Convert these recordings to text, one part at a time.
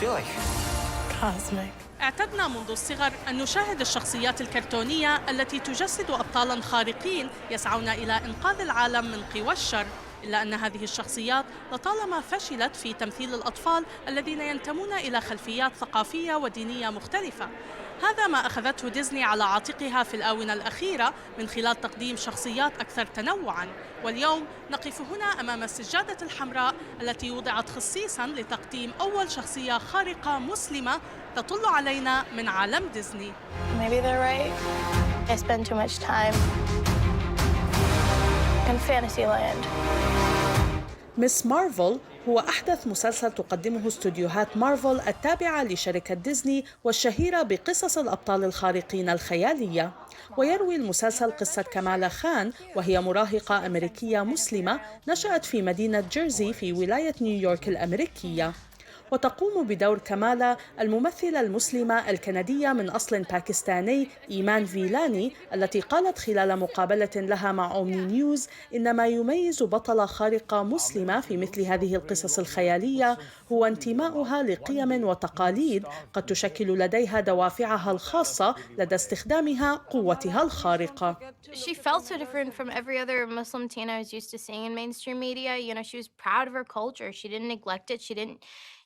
Cosmic. اعتدنا منذ الصغر أن نشاهد الشخصيات الكرتونية التي تجسد أبطالاً خارقين يسعون إلى إنقاذ العالم من قوى الشر، إلا أن هذه الشخصيات لطالما فشلت في تمثيل الأطفال الذين ينتمون إلى خلفيات ثقافية ودينية مختلفة. هذا ما أخذته ديزني على عاتقها في الآونة الأخيرة من خلال تقديم شخصيات أكثر تنوعاً، واليوم نقف هنا أمام السجادة الحمراء التي وضعت خصيصاً لتقديم أول شخصية خارقة مسلمة تطل علينا من عالم ديزني. Maybe they're right. I spend too much time in Fantasyland. مس مارفل هو أحدث مسلسل تقدمه استوديوهات مارفل التابعة لشركة ديزني والشهيرة بقصص الأبطال الخارقين الخيالية. ويروي المسلسل قصة كمالا خان، وهي مراهقة أمريكية مسلمة نشأت في مدينة جيرسي في ولاية نيويورك الأمريكية. وتقوم بدور كمالا الممثلة المسلمة الكندية من أصل باكستاني إيمان فيلاني، التي قالت خلال مقابلة لها مع أومني نيوز إن ما يميز بطلة خارقة مسلمة في مثل هذه القصص الخيالية هو انتماؤها لقيم وتقاليد قد تشكل لديها دوافعها الخاصة لدى استخدامها قوتها الخارقة. She felt so different from every other Muslim teen I was used to seeing in mainstream media. You know, she was proud of her culture. She didn't neglect it.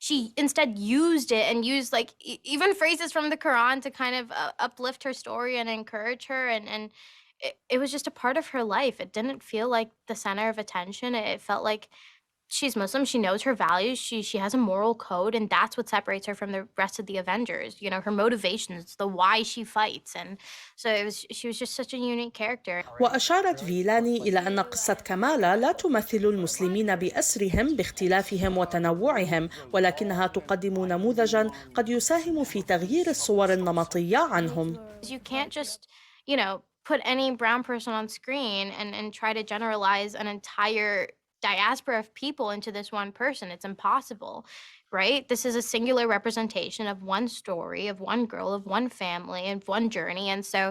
She instead used it and used like even phrases from the Quran to kind of uplift her story and encourage her. And it was just a part of her life. It didn't feel like the center of attention. It felt like she's Muslim. She knows her values. She has a moral code, and that's what separates her from the rest of the Avengers. You know, her motivations, the why she fights, and so she was just such a unique character. وأشارت فيلاني إلى أن قصة كمالا لا تمثل المسلمين بأسرهم باختلافهم وتنوعهم، ولكنها تقدم نموذجاً قد يساهم في تغيير الصور النمطية عنهم. You can't just, you know, put any brown person on screen and try to generalize an entire diaspora of people into this one person. It's impossible, right? This is a singular representation of one story, of one girl, of one family, and one journey. And so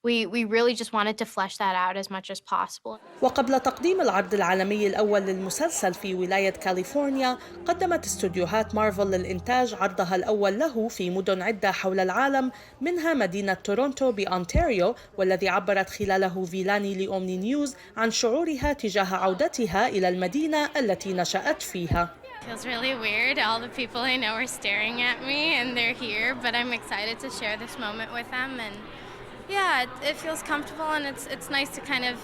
we really just wanted to flesh that out as much as possible. وقبل تقديم العرض العالمي الأول للمسلسل في ولاية كاليفورنيا، قدمت استوديوهات مارفل للإنتاج عرضها الأول له في مدن عدة حول العالم، منها مدينة تورونتو بأونتاريو، والذي عبرت خلاله فيلاني لأومني نيوز عن شعورها تجاه عودتها إلى المدينة التي نشأت فيها. Feels really weird. All the people I know are staring at me and they're here, but I'm excited to share this moment with them. And yeah, it feels comfortable, and it's nice to kind of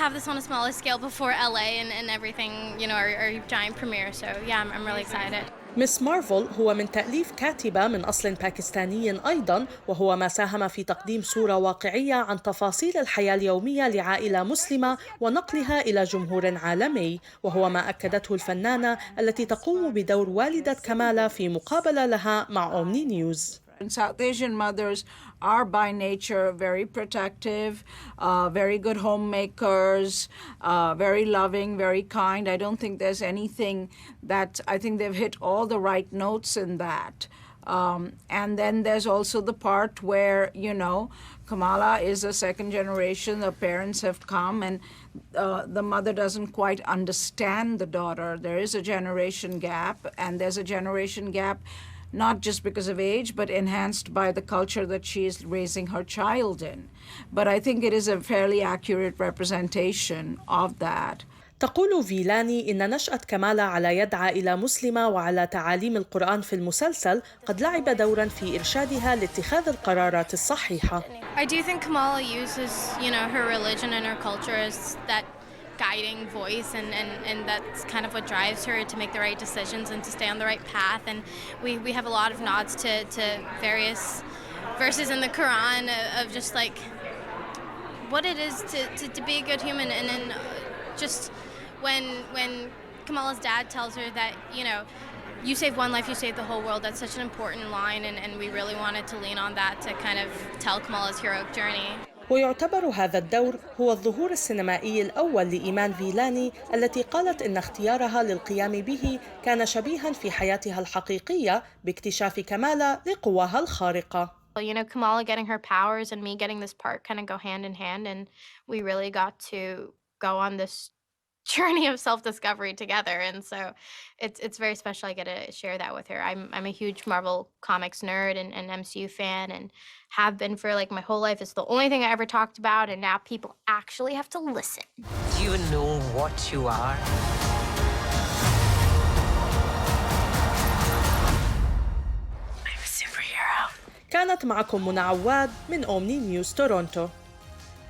have this on a smaller scale before LA and everything, you know, our giant premiere. So yeah, I'm really excited. مس مارفل هو من تأليف كاتبة من أصل باكستاني أيضاً، وهو ما ساهم في تقديم صورة واقعية عن تفاصيل الحياة اليومية لعائلة مسلمة ونقلها إلى جمهور عالمي، وهو ما أكدته الفنانة التي تقوم بدور والدة كمالا في مقابلة لها مع أومني نيوز. And South Asian mothers are by nature very protective, very good homemakers, very loving, very kind. I don't think there's anything that, I think they've hit all the right notes in that. And then there's also the part where, you know, Kamala is a second generation, the parents have come, and the mother doesn't quite understand the daughter. There is a generation gap, and there's a generation gap not just because of age, but enhanced by the culture that she is raising her child in. But I think it is a fairly accurate representation of that. تقول فيلاني إن نشأة كمالا على يد عائلة مسلمة وعلى تعاليم القرآن في المسلسل قد لعب دورا في إرشادها لاتخاذ القرارات الصحيحة. I do think Kamala uses, you know, her religion and her culture as that guiding voice, and that's kind of what drives her to make the right decisions and to stay on the right path. And we have a lot of nods to various verses in the Quran of just like what it is to be a good human. And then just when Kamala's dad tells her that, you know, you save one life, you save the whole world, that's such an important line, and we really wanted to lean on that to kind of tell Kamala's heroic journey. ويعتبر هذا الدور هو الظهور السينمائي الأول لإيمان فيلاني، التي قالت إن اختيارها للقيام به كان شبيها في حياتها الحقيقية باكتشاف كمالا لقواها الخارقة. You know, Kamala getting her powers and me getting this part kind of go hand in hand, and we really got to go on this journey of self-discovery together, and so it's very special I get to share that with her. I'm a huge Marvel Comics nerd and MCU fan, and have been for like my whole life. It's the only thing I ever talked about, and now people actually have to listen. Do you know what you are? I'm a superhero. كانت معكم منى عواد من أومني نيوز تورونتو.